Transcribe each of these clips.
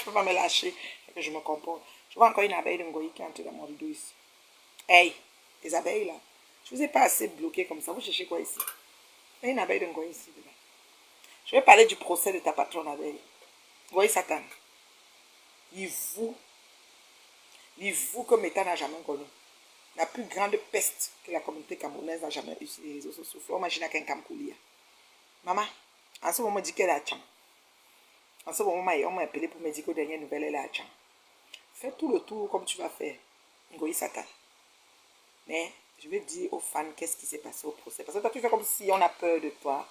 je ne peux pas me lâcher. Que je me comporte. Je vois encore une abeille de Ngoï qui est entrée dans mon rideau ici. Hey, les abeilles là. Je ne vous ai pas assez bloqué comme ça. Vous cherchez quoi ici? Il y a une abeille de Ngoï ici dedans. Je vais parler du procès de ta patronne abeille. Ngoï Satan. Il vous que Meta n'a jamais connu. La plus grande peste que la communauté camerounaise n'a jamais utilisée les réseaux sociaux. Faut imaginer qu'un Camcoulia. Maman, en ce moment, on dit qu'elle est à Tchang. En ce moment, on m'a appelé pour me dire qu'aux dernières nouvelles, elle est à Tchang. Fais tout le tour comme tu vas faire. Ngoï Satan. Mais je vais dire aux fans qu'est-ce qui s'est passé au procès. Parce que toi, tu fais comme si on a peur de toi.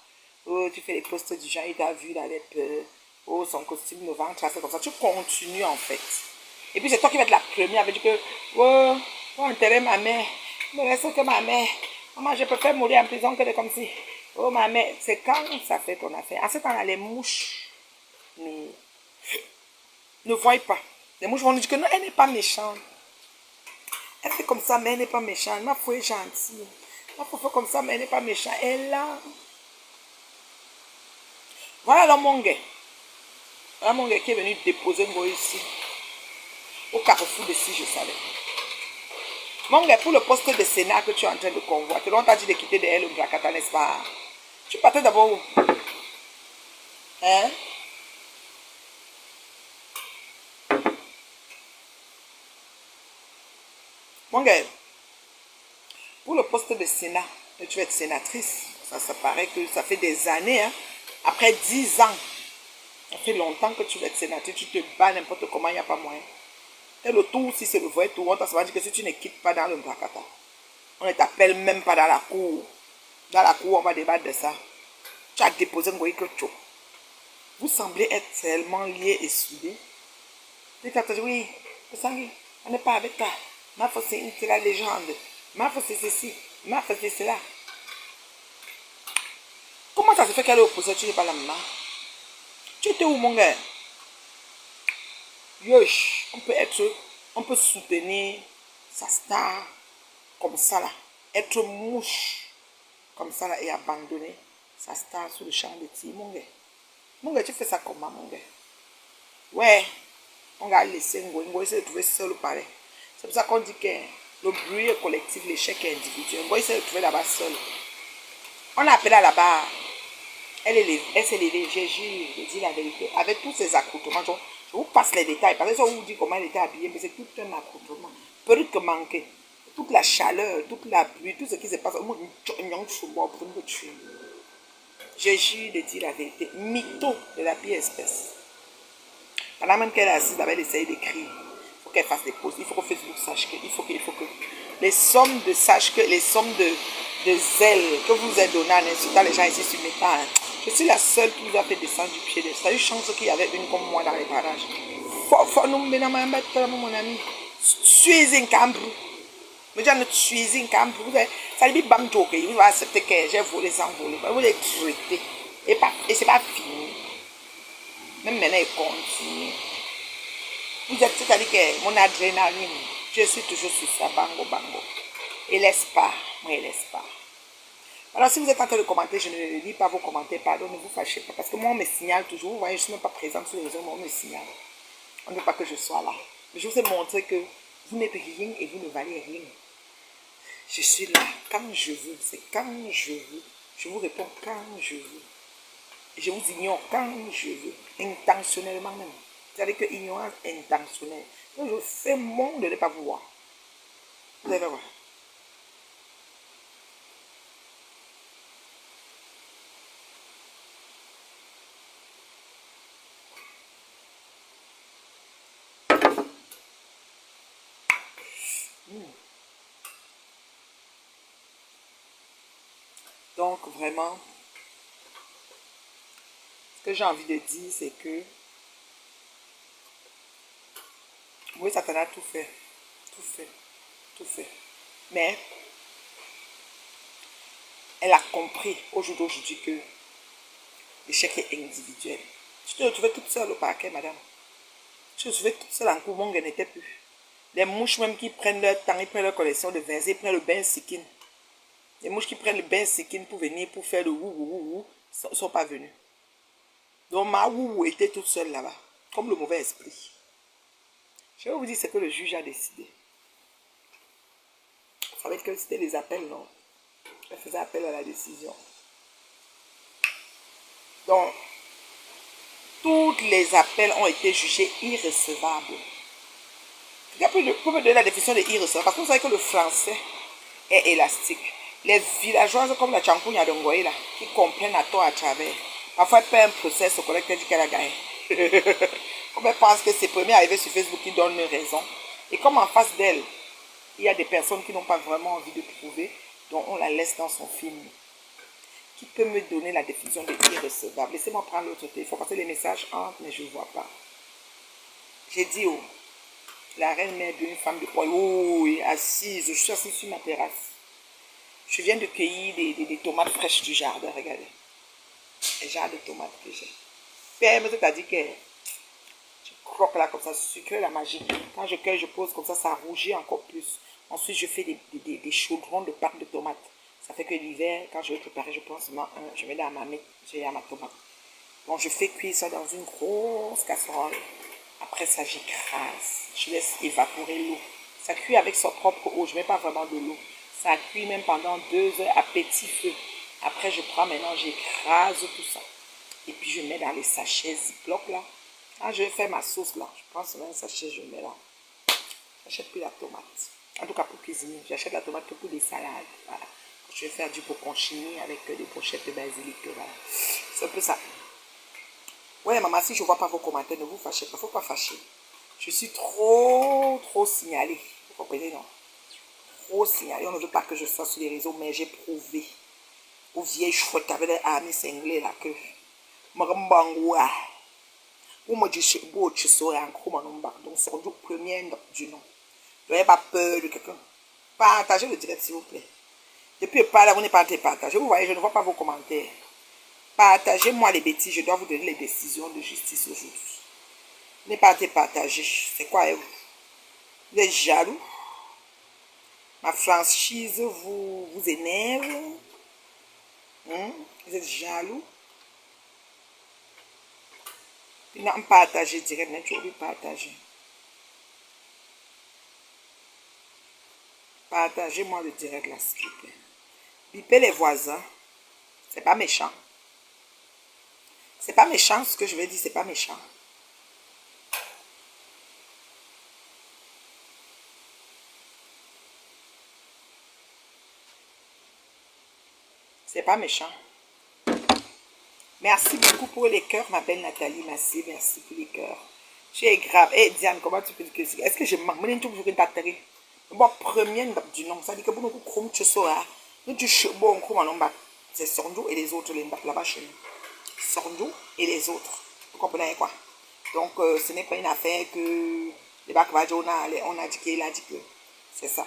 Oh, tu fais les posts du genre, il t'a vu, il avait peur. Oh, son costume ne va tracer comme ça. Tu continues en fait. Et puis c'est toi qui vas être la première avec que, oh, faut enterrer ma mère. Il me reste que ma mère. Maman, je préfère mourir en prison que de comme si. Oh, ma mère. C'est quand ça fait ton affaire. En ce temps-là, les mouches ne voient pas. Les mouches vont nous dire que non, elle n'est pas méchante. Elle fait comme ça, mais elle n'est pas méchante. Ma foi est gentille. Ma foi fait comme ça, mais elle n'est pas méchante. Elle est là. Voilà là, mon gars. Voilà mon gars qui est venu déposer un ici. Au carrefour de si je savais. Mon gars, pour le poste de Sénat que tu es en train de convoiter, on t'a dit de quitter derrière le Bracata, n'est-ce pas? Tu partais d'abord où? Hein? Mon gars, pour le poste de Sénat, tu vas être sénatrice. Ça paraît que ça fait des années. Hein? Après 10 ans, ça fait longtemps que tu vas être sénatrice. Tu te bats n'importe comment, il n'y a pas moyen. Et le tour, si c'est le vrai tour, on t'a souvent dit que si tu ne quittes pas dans le Bracata, on ne t'appelle même pas dans la cour. Dans la cour, on va débattre de ça. Tu as déposé un goï que tu. Vous semblez être tellement liés et soudés. Tu as dit, oui, on n'est pas avec toi. Ma foi, c'est la légende. Ma foi, c'est ceci. Ma foi, c'est cela. Comment ça se fait qu'elle est opposée? Tu n'es pas la maman. Tu étais où, mon gars? Yosh, on peut soutenir sa star comme ça là. Être mouche comme ça là et abandonner sa star sur le champ de tir, mon gars. Mon gars, tu fais ça comment, mon gars? Ouais, on va laisser Ngo essayer de trouver seul ou pareil. C'est pour ça qu'on dit que le bruit est collectif, l'échec est individuel. Ngo essaie de trouver là-bas seul. On a appelé là-bas. Elle s'est levée, j'ai dit la vérité. Avec tous ces accoutrements, je vous passe les détails. Parce que ça vous dit comment elle était habillée, mais c'est tout un accoutrement. Peut-être que manquer. Toute la chaleur, toute la pluie, tout ce qui se passe. J'ai juré de dire la vérité. Mytho de la pire espèce. Pendant même qu'elle est assise, elle essaye d'écrire. Il faut qu'elle fasse des pauses. Il faut que Facebook sache que, il faut que les sommes de zèle que vous avez donné en insultant les gens ici sur mes pas. Je suis la seule qui vous a fait descendre du pied. Ça a eu chance qu'il y avait une comme moi dans les parages. Faut nous mener mon ami. Suis un cambre. Mais j'ai suis un cambre. Ça dit bam joke. Il va accepter que j'ai volé sans voler. Vous les traitez. Et c'est pas fini. Même maintenant, il continue. Vous êtes, c'est-à-dire que mon adrénaline, je suis toujours sur ça, bango, bango. Et laisse pas, moi, il laisse pas. Alors, si vous êtes en train de commenter, je ne lis pas vos commentaires, pardon, ne vous fâchez pas. Parce que moi, on me signale toujours. Vous voyez, je ne suis même pas présente sur les réseaux, mais on me signale. On ne veut pas que je sois là. Mais je vous ai montré que vous n'êtes rien et vous ne valez rien. Je suis là quand je veux. C'est quand je veux. Je vous réponds quand je veux. Et je vous ignore quand je veux. Intentionnellement même. C'est-à-dire que ignorance intentionnelle. Donc, je fais mon de ne pas vous voir. Vous allez voir. Donc, vraiment, ce que j'ai envie de dire, c'est que oui, Satan a tout fait. Tout fait. Tout fait. Mais, elle a compris au jour d'aujourd'hui que l'échec est individuel. Tu te retrouvais toute seule au parquet, madame. Tu te retrouvais toute seule en cours, mon gars n'était plus. Les mouches même qui prennent leur temps, ils prennent leur collection de vins, ils prennent le bain sikin. Les mouches qui prennent le bain sikin pour venir, pour faire le wou ne sont pas venues. Donc ma wou était toute seule là-bas. comme le mauvais esprit. Je vais vous dire ce que le juge a décidé. Vous savez que c'était les appels, non? Elle faisait appel à la décision. Donc, tous les appels ont été jugés irrecevables. Quelqu'un peut me donner la définition de irrecevable? Parce que vous savez que le français est élastique. Les villageoises comme la Champougne de Ngoïla, qui comprennent à tort à travers, parfois elle fait un procès au collègue qui dit qu'elle a gagné. Comme elle pense que c'est premier arrivé sur Facebook qui donne raison. Et comme en face d'elle, il y a des personnes qui n'ont pas vraiment envie de prouver, donc on la laisse dans son film. Qui peut me donner la définition de irrecevable? Laissez-moi prendre l'autre téléphone parce que les messages entrent, mais je ne vois pas. J'ai dit, oh, la reine-mère d'une femme de poil, oh, assise, je suis assise sur ma terrasse. Je viens de cueillir des tomates fraîches du jardin, regardez. Les jardins de tomates que j'ai. Ferme, c'est-à-dire que je croque là comme ça, sucré la magie. Quand je cueille, je pose comme ça rougit encore plus. Ensuite, je fais des chaudrons de pâte de tomates. Ça fait que l'hiver, quand je vais préparer, je prends seulement un, je mets dans ma mie, j'ai ma tomate. Bon, je fais cuire ça dans une grosse casserole. Après ça, j'écrase. Je laisse évaporer l'eau. Ça cuit avec sa propre eau. Je ne mets pas vraiment de l'eau. Ça cuit même pendant 2 heures à petit feu. Après, je prends maintenant, j'écrase tout ça. Et puis, je mets dans les sachets Ziploc là. Quand je vais faire ma sauce là, je prends seulement un sachet, je mets là. J'achète plus la tomate. En tout cas, pour cuisiner, j'achète la tomate que pour des salades. Voilà. Je vais faire du bocconcini avec des brochettes de basilic. Voilà. C'est un peu ça. Ouais, maman, si je ne vois pas vos commentaires, ne vous fâchez pas. Il ne faut pas fâcher. Je suis trop signalée. Vous comprenez, non? Trop signalée. On ne veut pas que je sois sur les réseaux, mais j'ai prouvé aux vieilles chouettes avec les amis cinglés là que Marambangwa. Ou moi, je suis beau, je serai un gros manomba. Donc, c'est le premier du nom. N'ayez pas peur de quelqu'un. Partagez le direct, s'il vous plaît. Depuis pas là, vous n'êtes pas en train de partager. Vous voyez, je ne vois pas vos commentaires. Partagez-moi les bêtises. Je dois vous donner les décisions de justice aujourd'hui. Vous n'êtes pas en train de partager. C'est quoi, vous? Vous êtes jaloux? Ma franchise vous énerve? Vous êtes jaloux? Non, partagez direct. Mais tu oublies partager. Partagez-moi le direct là, s'il vous plaît. Bipez les voisins. C'est pas méchant. C'est pas méchant ce que je vais dire, c'est pas méchant. C'est pas méchant. Merci beaucoup pour les cœurs, ma belle Nathalie. Merci pour les cœurs. Tu es grave. Eh, Diane, comment tu peux dire que c'est? Est-ce que je manque? Je toujours une batterie. Bon, premier du nom, ça dit que pour nous, comme tu sauras, nous, tu sais, bon, comment on bat? C'est Sondou et les autres, les là-bas chez nous. Sondou et les autres. Vous comprenez quoi? Donc, ce n'est pas une affaire que les Bakwadjo, on a dit qu'il a dit que c'est ça.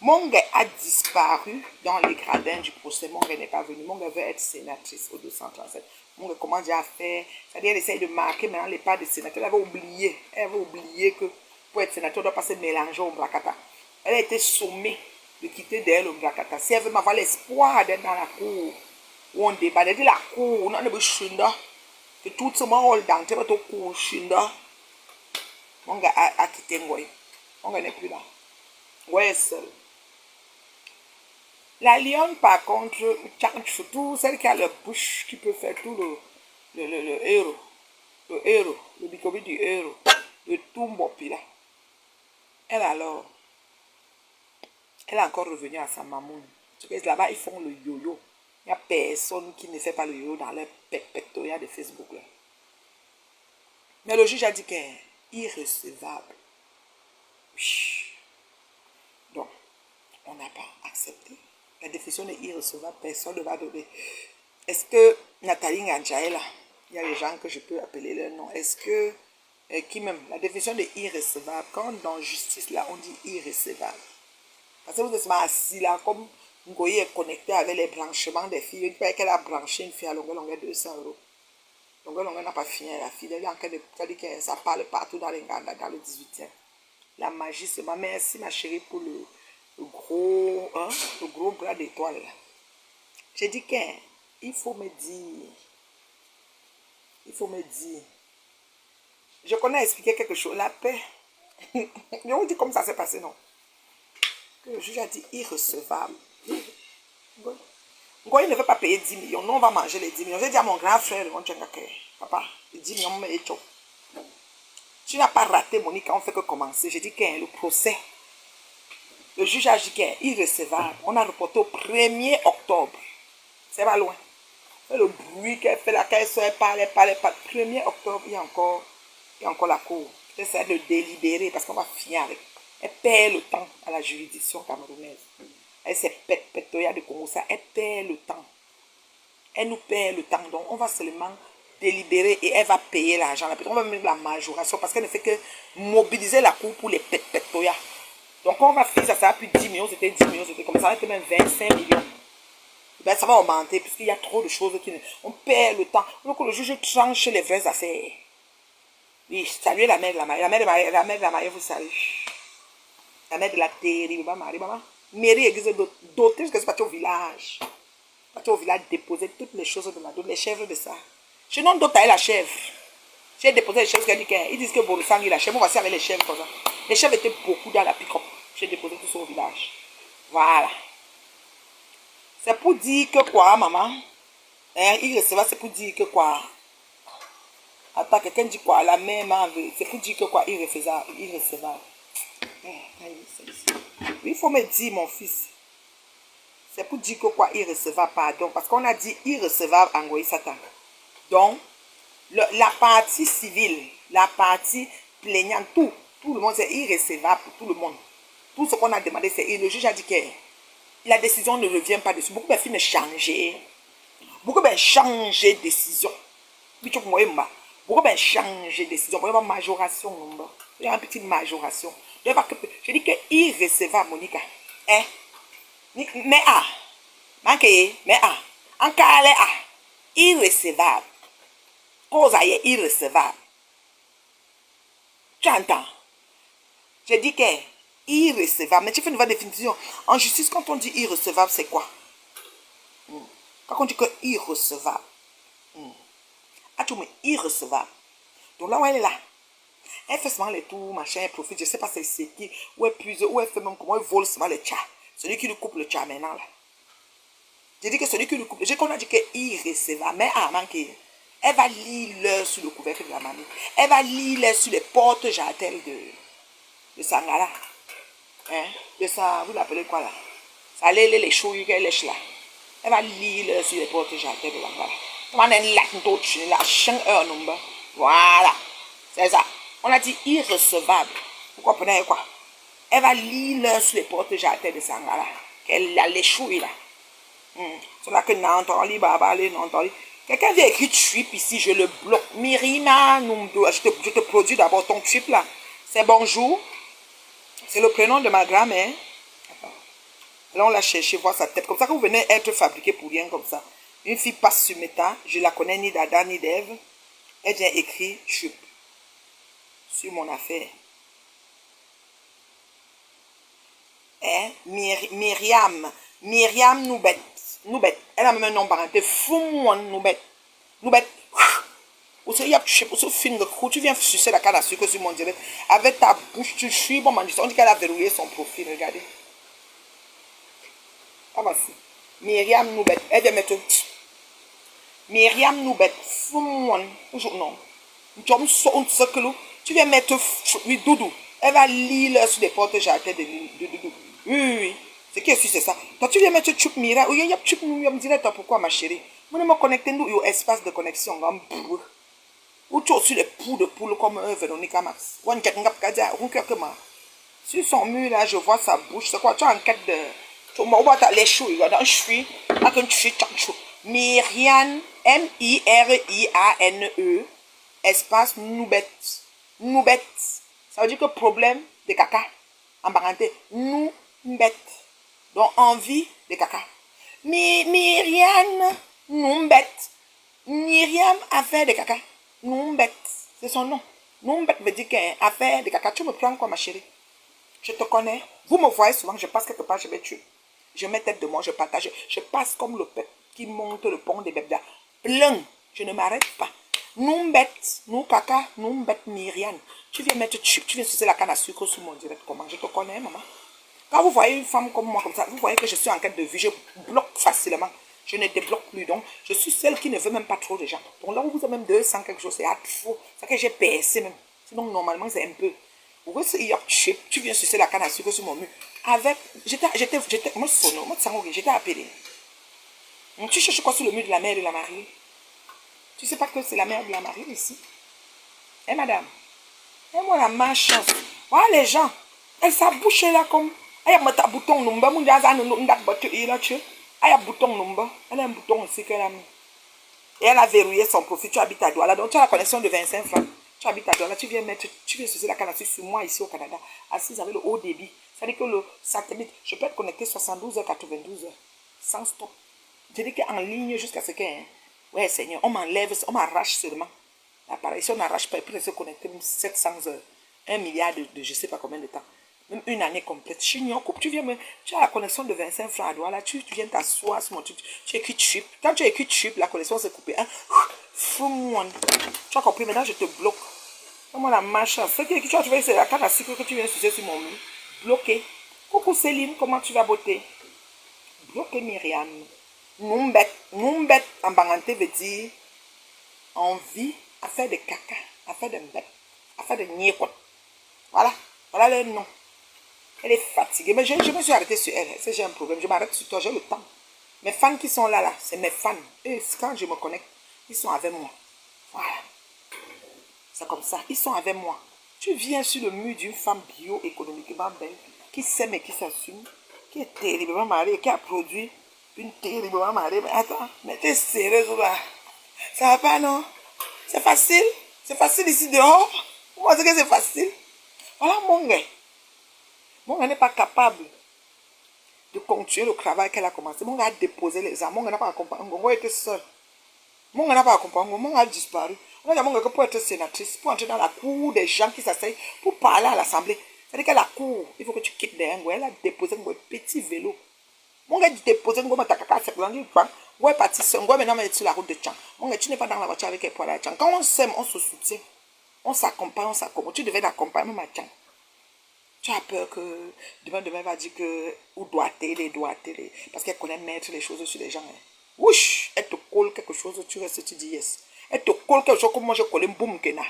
Monge a disparu dans les gradins du procès. Monge n'est pas venu. Monge veut être sénatrice au 237. Monge commence déjà à faire. C'est-à-dire, elle essaye de marquer maintenant les pas de sénateur. Elle avait oublié que pour être sénateur, on doit pas se mélanger au Mbrakata. Elle a été sommée de quitter d'elle au Mbrakata. Si elle veut m'avoir l'espoir d'être dans la cour où on débat, elle dit la cour, on a le chunda. Que tout ce monde dans le cour chunda. Monge a quitté Ngoy. Monge n'est plus là. Ngoy est seul. La lionne, par contre, surtout celle qui a la bouche, qui peut faire tout le héros. Le héros, le bicobi du héros. Le Tumbopi là. Elle alors, elle est encore revenue à sa mamoune. Parce que là-bas, ils font le yo-yo. Il n'y a personne qui ne fait pas le yo-yo dans leur pectoral de Facebook là. Mais le juge a dit qu'elle est irrecevable. Oui. Donc, on n'a pas accepté. La définition de irrecevable, personne ne va donner. Est-ce que Nathalie Nganjaïla, il y a des gens que je peux appeler leur nom, est-ce que, qui même, la définition de irrecevable, quand dans justice là, on dit irrecevable. Parce que vous êtes assis là, comme Ngoyi est connecté avec les branchements des filles, il paraît qu'elle a branché une fille à longueur 200 €. Longueur n'a pas fini la fille, elle est en train de, c'est-à-dire que ça parle partout dans le 18e. La magie, c'est ma merci ma chérie pour le gros bras d'étoile. J'ai dit qu'il faut me dire, Je connais expliquer quelque chose. La paix. Je vous dis comment ça s'est passé, non? Que le juge a dit irrecevable. Ngoï ne veut pas payer 10 millions. Nous, on va manger les 10 millions. J'ai dit à mon grand frère, papa, les 10 millions, mais tu n'as pas raté, Monique, on fait que commencer. J'ai dit qu'il le procès. Le juge a dit qu'il est irrecevable. On a reporté au 1er octobre. C'est pas loin. Le bruit qu'elle fait, la caisse, elle parle. 1er octobre, il y a encore la cour. J'essaie de délibérer parce qu'on va finir avec. Elle perd le temps à la juridiction camerounaise. Elle s'est pétoya de Congo, ça, elle perd le temps. Elle nous perd le temps. Donc, on va seulement délibérer et elle va payer l'argent. On va mettre la majoration parce qu'elle ne fait que mobiliser la cour pour les pétoya. Donc, on va faire ça, ça a plus 10 millions, c'était 10 millions, c'était comme ça, c'était même 25 millions. Ben, ça va augmenter puisqu'il y a trop de choses qui... On perd le temps. Donc, le juge tranche les vraies affaires. Oui, saluez la mère de la mariée. La mère de la mariée, vous savez. La mère de la terrible maman. Mairie église dotée jusqu'à ce partir au village. Partir au village déposer toutes les choses de la dot, les chèvres de ça. Je n'en doute pas la chèvre. J'ai déposé les chèvres, ils disent que Bolosang est la chèvre. On va avec les chèvres comme ça. Les chèvres étaient beaucoup dans la pick-up. J'ai déposé tout ça au village. Voilà. C'est pour dire que quoi, maman? Il recevra, c'est pour dire que quoi? Attends, quelqu'un dit quoi? La mère m'a enlevé. C'est pour dire que quoi? Irrecevable. Oui, il faut me dire, mon fils. C'est pour dire que quoi? Irrecevable, pardon. Parce qu'on a dit irrecevable en Ngoï Satan. Donc, la partie civile, la partie plaignante, tout le monde, c'est irrecevable pour tout le monde. Tout ce qu'on a demandé, c'est... Et le juge a dit que la décision ne revient pas dessus. Beaucoup de filles changer. Beaucoup de changer de décision. Beaucoup de changer de décision. Beaucoup de majoration. Il y a une petite majoration. Je dis que irrecevable, Monica. Hein? Mais en cas irrecevable. Cause est irrecevable. Tu entends? Je dis que irrecevable. Mais tu fais une nouvelle définition. En justice, quand on dit irrecevable, c'est quoi? Quand on dit que irrecevable. Ah, tu me irrecevable. Donc là où elle est là, elle fait seulement les tours, machin, elle profite, je ne sais pas c'est qui, ou elle puise, ou elle fait même comment elle vole seulement le tcha. Celui qui lui coupe le tcha maintenant là. Je dis que celui qui lui coupe, j'ai qu'on a dit que irrecevable, mais manqué. Elle va lire l'heure sur le couvercle de la mamie. Elle va lire l'heure sur les portes jartelles de Sangara. Hein? De ça, vous l'appelez quoi là? Ça les chouilles qu'elle lèche là. Elle va lire l'heure sur les portes jartelles de Sangara. Voilà. C'est ça. On a dit irrecevable. Vous comprenez quoi? Elle va lire l'heure sur les portes jartelles de Sangara. Qu'elle a les chouilles là. C'est là que Nantali, Babali, Nantali. Quelqu'un vient écrire trip ici, je le bloque. Myrina, je te produis d'abord ton trip là. C'est bonjour. C'est le prénom de ma grand-mère. Là, on l'a cherché, voir sa tête. Comme ça, que vous venez être fabriqué pour rien comme ça. Une fille passe sur Meta. Je la connais ni d'Ada ni d'Ève. Elle vient écrire trip sur mon affaire. Hein? Myriam Noubet. Elle a même un nom parenté. Fou-moi Noubet. Ou il y a film de coup, tu viens sucer la canne à sucre sur mon direct. Avec ta bouche, tu suis. Bon, on dit qu'elle a verrouillé son profil. Regardez. Ah, voici. Myriam Noubet. Elle vient mettre. Myriam Noubet. Fou-moi. Non. Tu viens mettre. Oui, Doudou. Elle va lire sur les portes jardins de Doudou. Oui. C'est qui est-ce que c'est ça? Toi, tu viens mettre Tchoup Mira. Oui, il y a Tchoup Mira. Je me dirais, pourquoi, ma chérie? Moi, je me connecte nous, il y a espace de connexion. Ou tu as aussi les poules de poule comme Véronica Max. Sur son mur, là, je vois sa bouche. C'est quoi? Tu as en quête de. Tu vois les choux. Il y a un chui. Avec un chui. Myriane. Myriane. Espace Noubet. Noubet. Ça veut dire que problème de caca. En parenté. Noubet. Donc, envie de caca. Myriam Noumbet. Myriam affaire de caca. Noumbet. C'est son nom. Noumbet veut dire qu'elle affaire de caca. Tu me prends quoi, ma chérie? Je te connais. Vous me voyez souvent, je passe quelque part, je vais tuer. Je mets tête de moi, je partage. Je passe comme le peuple qui monte le pont des Bebda. Plein. Je ne m'arrête pas. Noumbet, nous caca, Noumbet Myriam. Tu viens mettre chip, tu viens sucer la canne à sucre sur mon direct. Comment? Je te connais, maman. Quand vous voyez une femme comme moi, comme ça, vous voyez que je suis en quête de vie, je bloque facilement. Je ne débloque plus. Donc, je suis celle qui ne veut même pas trop de gens. Donc, là où vous avez même 200 quelque chose, c'est trop. C'est que j'ai percé même. Sinon, normalement, c'est un peu. Vous voyez, tu viens sucer la canne à sucre sur mon mur. Avec. J'étais appelé. Tu cherches quoi sur le mur de la mère de la mariée? Tu sais pas que c'est la mère de la mariée ici? Eh, madame? Et moi, la malchance. Voilà les gens. Elle s'abouche là comme. Elle a un bouton number. Elle a un bouton number. Elle a un bouton aussi qu'elle a mis. Et elle a verrouillé son profil. Tu habites à Douala. Donc tu as la connexion de 25 francs. Tu habites à Douala. Tu viens mettre. Tu viens sucer la canne sur moi ici au Canada. Assise avec le haut débit. Ça veut dire que le satellite. Je peux être connecté 72 heures, 92 heures. Sans stop. Je dis qu'en ligne jusqu'à ce que. Ouais, Seigneur. On m'enlève. On m'arrache seulement. L'appareil, si on n'arrache pas, il peut se connecter 700 heures, 1 milliard de je ne sais pas combien de temps, même une année complète. Tu viens tu as la connexion de 25 francs à Douala, tu viens t'asseoir sur mon truc, tu écris chip. Quand tu écris chip, la connexion s'est coupée. Hein? Tu as compris, maintenant je te bloque. Comment la marche, ce que tu as trouvé, c'est la canne à sucre que tu viens sucer sur mon mur. Bloqué. Coucou Céline, comment tu vas botter? Bloqué Myriam. Noumbet en banganté veut dire envie à faire de caca, à faire de bête, à faire de niécot. Voilà, voilà le nom. Elle est fatiguée, mais je me suis arrêtée sur elle. Si j'ai un problème, je m'arrête sur toi, j'ai le temps. Mes fans qui sont là, c'est mes fans. Et quand je me connecte, ils sont avec moi. Voilà. C'est comme ça, ils sont avec moi. Tu viens sur le mur d'une femme bio-économiquement belle, qui s'aime et qui s'assume, qui est terriblement mariée, qui a produit une terriblement mariée. Mais attends, mais t'es sérieuse là. Ça va pas, non? C'est facile. C'est facile ici dehors. Vous pensez que c'est facile? Voilà mon gars. Mon gars n'est pas capable de continuer le travail qu'elle a commencé. Mon gars a déposé les armes. Mon gars n'a pas accompagné. Mon gars était seul. Mon gars n'a pas accompagné. Mon gars a disparu. On a dit à mon gars que pour être sénatrice, pour entrer dans la cour des gens qui s'asseyent, pour parler à l'Assemblée, c'est-à-dire qu'à la cour, il faut que tu quittes derrière. Elle a déposé un petit vélo. Mon gars déposé un gars takaka c'est plan du pan. Ouais parti seul. Moi maintenant sur la route de Tchang. Mon gars tu n'es pas dans la voiture avec elle pour aller à Tchang. Quand on s'aime, on se soutient. On s'accompagne, on s'accompagne. Tu devais l'accompagner même à Tchang. Tu as peur que demain va dire que ou doit t'aider. Parce qu'elle connaît mettre les choses sur les gens. Hein. Ouch, elle te colle quelque chose, tu restes, tu dis yes. Elle te colle quelque chose comme moi je collais Boum Kena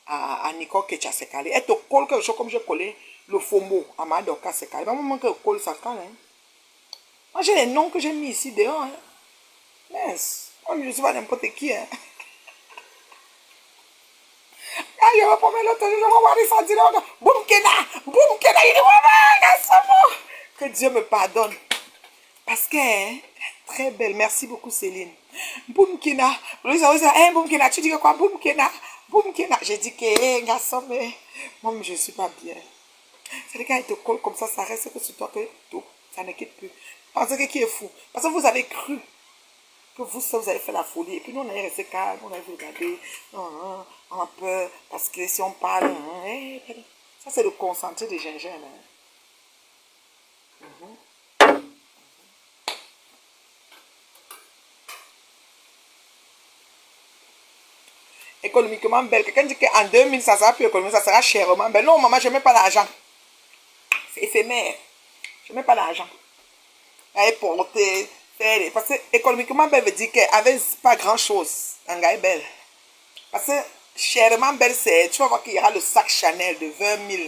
à Nicole Ketchasekale. Elle te colle quelque chose comme je collais le FOMO à Madoka Sekale. Pas moment que colle ça quand hein. Moi, j'ai les noms que j'ai mis ici dehors. Hein. Mince. Moi, je ne suis pas n'importe qui. Hein. Ah, je vais prendre l'autre, je vais voir les ça dire. Boum, Kena. Boum, Kena. Il dit, maman, que Dieu me pardonne. Parce que, hein, très belle. Merci beaucoup, Céline. Boum, Kena. Boum, Kena. Tu dis quoi? Boum, Kena. Boum, Kena. J'ai dit que, hé, garçon, mais moi, je ne suis pas bien. C'est-à-dire quand il te colle comme ça reste que sur toi que tout, ça ne quitte plus. Pensez que qui est fou? Parce que vous avez cru que vous avez fait la folie. Et puis nous, on est resté calme, on a regardé, on a peur, parce que si on parle, ça c'est le concentré de gingembre. Économiquement belle. Quelqu'un dit qu'en 2000, ça sera plus économique, ça sera chèrement belle. Non, maman, je ne mets pas l'argent. C'est éphémère. Je ne mets pas l'argent. Elle est portée. Parce que économiquement belle veut dire qu'avec pas grand chose, un gars est belle. Parce que chèrement belle, c'est, tu vas voir qu'il y aura le sac Chanel de 20 000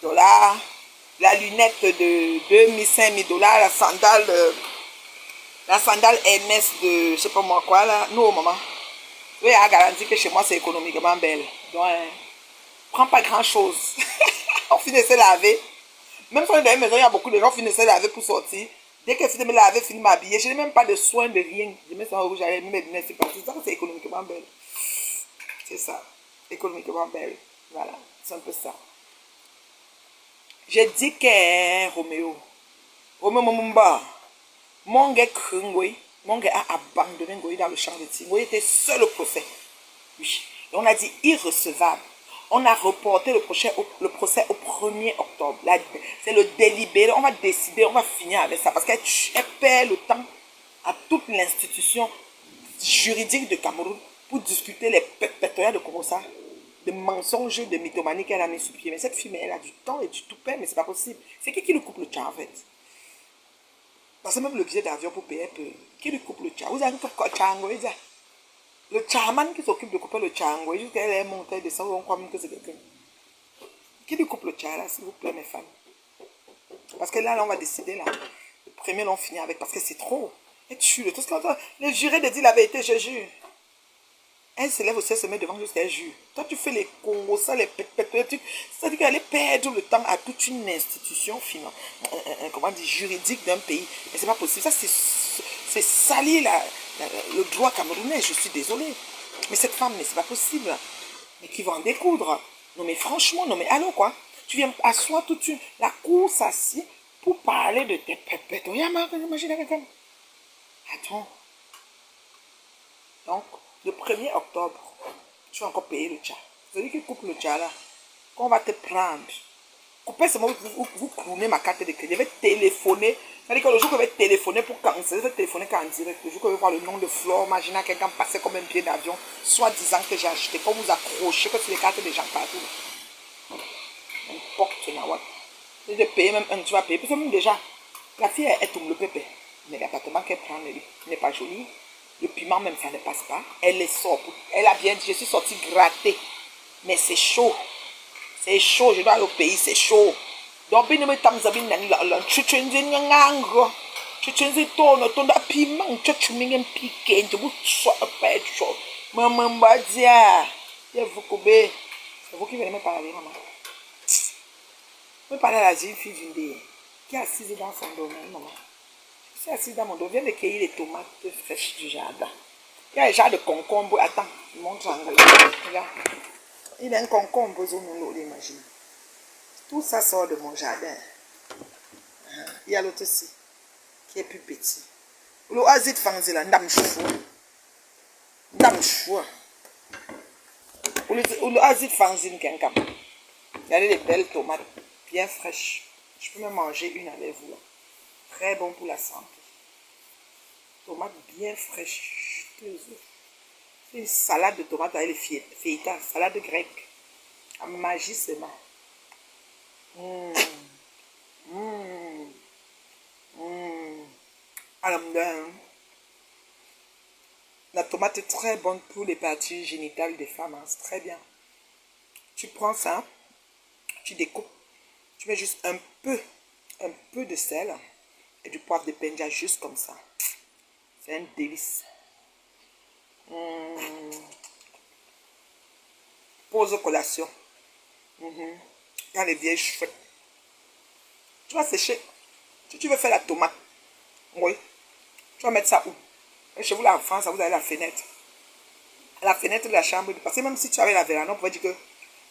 dollars, la lunette de 2 000, 5 000 dollars, la sandale MS de je sais pas moi quoi là. Non, maman. Oui, à garantir que chez moi c'est économiquement belle. Donc, prends pas grand chose. On finit de se laver. Même si on est dans une maison, il y a beaucoup de gens qui finissent de se laver pour sortir. Dès qu'elle finit de me laver, finit de m'habiller. Je n'ai même pas de soin de rien. Je mets ça au rouge, j'allais me mettre, c'est parti. Ça, c'est économiquement belle. C'est ça. Économiquement belle. Voilà. C'est un peu ça. J'ai dit que Roméo. Roméo Momumba. Mon gars Krungoy. Mon gars a abandonné Ngoï dans le champ de tir. Ngoï était seul au procès. Oui. Et on a dit irrecevable. On a reporté le procès au 1er octobre. C'est le délibéré. On va décider, on va finir avec ça. Parce qu'elle perd le temps à toute l'institution juridique de Cameroun. pour discuter les pétoyas de Korosa, de mensonges, de mythomanie qu'elle a mis sur pied. Mais cette fille, elle a du temps et du tout pain, mais c'est pas possible. C'est qui lui coupe le tcha en fait? Parce que même le billet d'avion pour payer peu. Qui lui coupe le tcha? Vous avez un tchango, le tchaman qui s'occupe de couper le tchango, jusqu'à elle est montée et descend, on croit même que c'est quelqu'un. Qui lui coupe le tcha là, s'il vous plaît, mes femmes? Parce que là, on va décider là. Le premier, on finit avec, parce que c'est trop. Et tue le tout. Le juré de dire la vérité, je jure. Elle se lève aussi, elle se met devant jusqu'à elle jure. Toi, tu fais les congos, ça, les pètes. C'est-à-dire qu'elle allait perdre le temps à toute une institution comment dire, juridique d'un pays. Mais c'est pas possible. Ça, c'est salir le droit camerounais. Je suis désolée. Mais cette femme, mais c'est pas possible. Mais qui va en découdre? Non, mais franchement, non, mais allô, quoi? Tu viens asseoir toute la cour s'assied pour parler de tes pètes. Imagine quelqu'un. Attends. Donc, le 1er octobre, tu vas encore payer le tcha. Celui qui coupe le tcha là, qu'on va te prendre. Coupez ce moment où vous couronnez ma carte de crédit. Je vais téléphoner. C'est-à-dire que le jour que je vais téléphoner pour canceller, je vais téléphoner qu'en direct. Le jour que je vais voir le nom de Flore, imaginez quelqu'un passer comme un pied d'avion, soit disant que j'ai acheté, comme vous accrochez, que sur les cartes des gens partout. N'importe quoi. Si je paye même un, tu vas payer. Parce que même déjà, la fille, elle tombe le pépé. Mais l'appartement qu'elle prend n'est pas joli. Le piment même, ça ne passe pas. Elle les sort. Elle a bien dit, je suis sortie gratter. Mais c'est chaud. C'est chaud. Je dois aller au pays, c'est chaud. Donc, bien, tu piment, tu m'as piqué, tu vous sois pas chaud. Maman, badia. C'est vous qui venez me parler, maman. Vous me parlez à la jeune fille d'une des qui est assise dans son domaine, maman. Je suis assise dans mon domaine, viens de cueillir les tomates fraîches du jardin. Il y a un jardin de concombre. Attends, je montre en anglais. Regarde. Il y a un concombre, vous l'imagine. Tout ça sort de mon jardin. Il y a l'autre aussi, qui est plus petit. Le azit fanzila, ndam chou. Ndam chou. Le azit fanzine, quelqu'un. Regardez les belles tomates, bien fraîches. Je peux même manger une avec vous. Très bon pour la santé. Tomates bien fraîches, juteuses. C'est une salade de tomates avec les feta, salade grecque. À magie seulement. La tomate est très bonne pour les parties génitales des femmes. Hein. C'est très bien. Tu prends ça, tu découpes, tu mets juste un peu de sel et du poivre de penja juste comme ça. C'est un délice. Pause collation. Dans les vieilles cheveux. Tu vas sécher. Si tu veux faire la tomate, oui, tu vas mettre ça où? Et chez vous là en France, vous avez la fenêtre. À la fenêtre de la chambre. Parce que même si tu avais la véranda, on pourrait dire que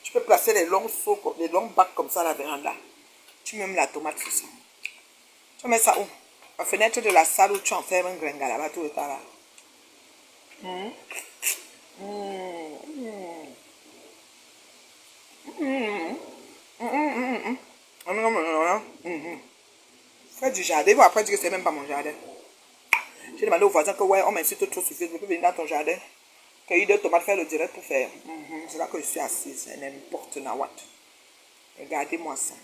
tu peux placer les longs seaux, les longs bacs comme ça à la véranda. Tu mets la tomate sur ça. Tu vas mettre ça où? La fenêtre de la salle où tu enfermes un gringa là-bas, tout le temps là. Fais du jardin. Ils vont après dire que c'est même pas mon jardin. J'ai demandé au voisin que ouais, on m'insulte trop sur Facebook. Je peux venir dans ton jardin. Cueillir des tomates, faire le direct pour faire. C'est là que je suis assise. C'est n'importe quoi. Regardez-moi ça.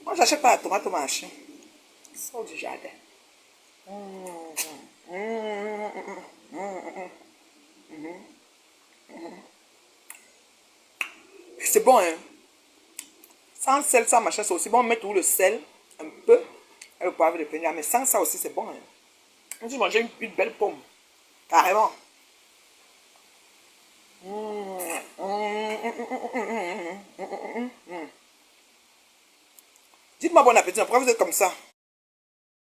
Moi, j'achète pas la tomate au marché. Sors du jardin. C'est bon, hein? Sans sel, sans machin, c'est aussi bon. Mettre tout le sel, un peu, et le poivre de penja. Mais sans ça aussi, c'est bon, hein? On dit manger une belle pomme. Carrément. Dites-moi bon appétit. Pourquoi vous êtes comme ça?